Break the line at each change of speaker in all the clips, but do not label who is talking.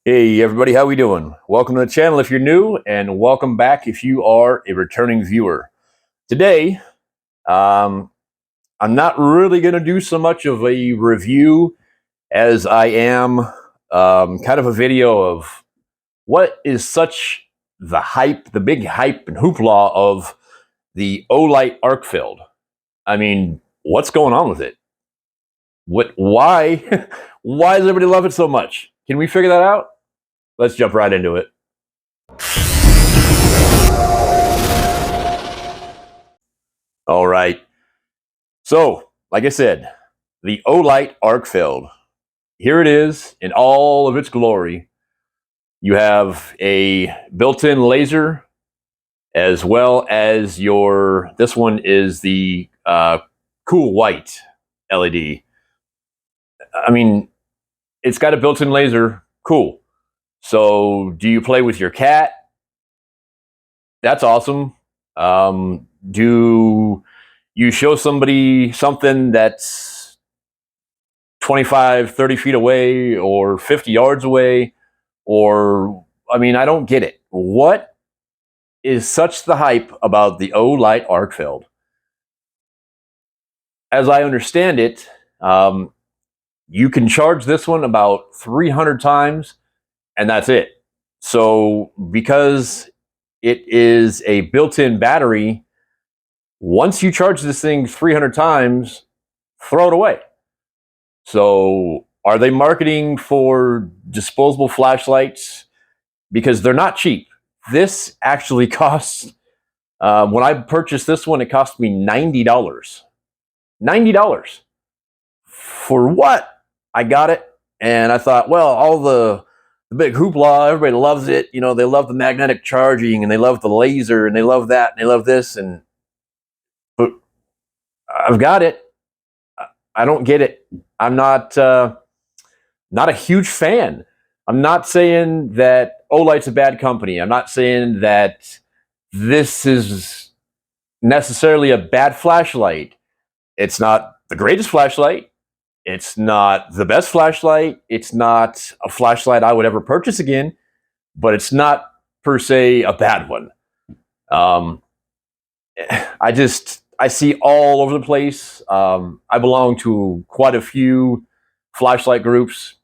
Hey everybody, how we doing? Welcome to the channel if you're new, and welcome back if you are a returning viewer. Today, I'm not really going to do so much of a review as I am kind of a video of what is such the hype, the big hype and hoopla of the Olight Arkfeld. I mean, what's going on with it? Why, why does everybody love it so much? Can we figure that out? Let's jump right into it. All right. So, like I said, the Olight Arkfeld. Here it is in all of its glory. You have a built-in laser, as well as this one is the cool white LED. I mean, it's got a built-in laser. Cool. So, do you play with your cat? That's awesome. Do you show somebody something that's 25, 30 feet away or 50 yards away? Or, I mean, I don't get it. What is such the hype about the Olight Arkfeld? As I understand it, you can charge this one about 300 times, and that's it. So, because it is a built-in battery, once you charge this thing 300 times, throw it away. So, are they marketing for disposable flashlights? Because they're not cheap. This actually costs, when I purchased this one, it cost me $90. $90. For what? I got it, and I thought, well, all the big hoopla, everybody loves it. You know, they love the magnetic charging, and they love the laser, and they love that, and they love this, but I've got it. I don't get it. I'm not a huge fan. I'm not saying that Olight's a bad company. I'm not saying that this is necessarily a bad flashlight. It's not the greatest flashlight. It's not the best flashlight. It's not a flashlight I would ever purchase again, but it's not per se a bad one. I see all over the place. I belong to quite a few flashlight groups.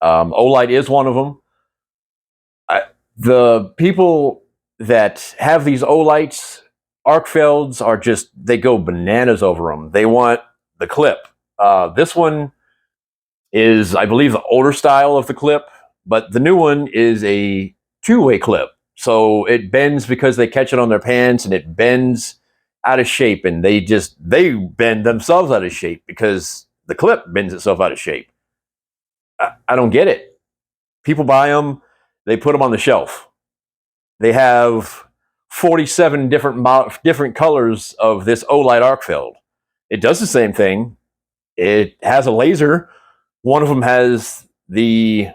Olight is one of them. The people that have these Olights, Arkfelds, are just, they go bananas over them. They want the clip. This one is, I believe, the older style of the clip, but the new one is a two-way clip. So it bends because they catch it on their pants, and it bends out of shape, and they bend themselves out of shape because the clip bends itself out of shape. I don't get it. People buy them, they put them on the shelf. They have 47 different colors of this Olight Arkfeld. It does the same thing. It has a laser. One of them has the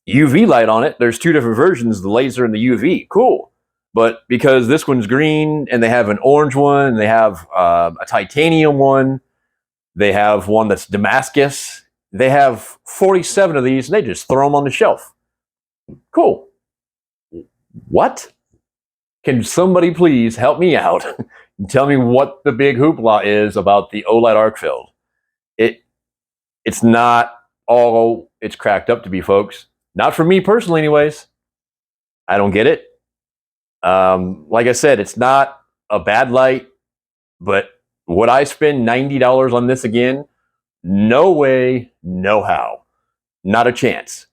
UV light on it. There's two different versions, the laser and the UV. Cool. But because this one's green, and they have an orange one, and they have a titanium one, they have one that's Damascus. They have 47 of these, and they just throw them on the shelf. Cool. What? Can somebody please help me out and tell me what the big hoopla is about the Olight Arkfeld? It's not all it's cracked up to be, folks. Not for me personally, anyways. I don't get it. Like I said, it's not a bad light, but would I spend $90 on this again? No way, no how. Not a chance.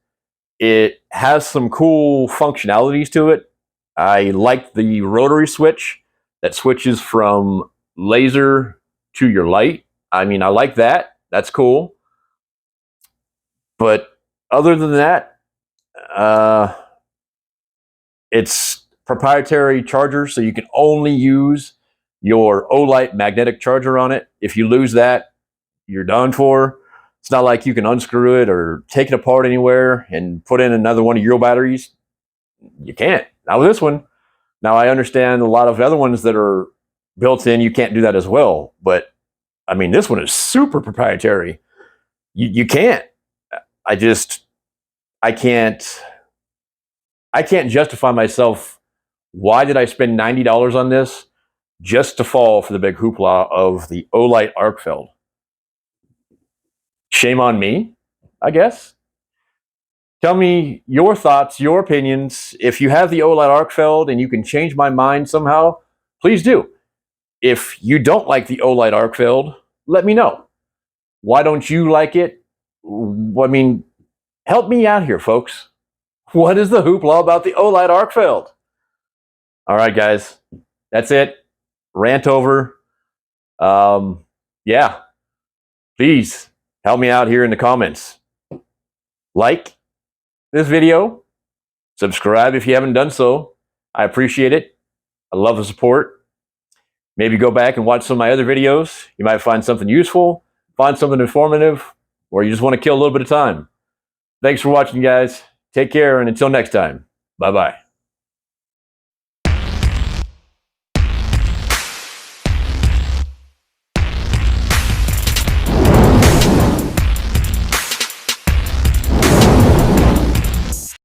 It has some cool functionalities to it. I like the rotary switch that switches from laser to your light. I mean, I like that. That's cool. But other than that, it's proprietary charger, so you can only use your Olight magnetic charger on it. If you lose that, you're done for. It's not like you can unscrew it or take it apart anywhere and put in another one of your batteries. You can't. Not with this one. Now, I understand a lot of other ones that are built in, you can't do that as well. But, I mean, this one is super proprietary. You can't. I can't I can't justify myself. Why did I spend $90 on this just to fall for the big hoopla of the Olight Arkfeld? Shame on me, I guess. Tell me your thoughts, your opinions. If you have the Olight Arkfeld and you can change my mind somehow, please do. If you don't like the Olight Arkfeld, let me know. Why don't you like it? I mean, help me out here, folks. What is the hoopla about the Olight Arkfeld? All right, guys. That's it. Rant over. Yeah. Please help me out here in the comments. Like this video. Subscribe if you haven't done so. I appreciate it. I love the support. Maybe go back and watch some of my other videos. You might find something useful, find something informative, or you just want to kill a little bit of time. Thanks for watching, guys. Take care, and until next time, bye-bye.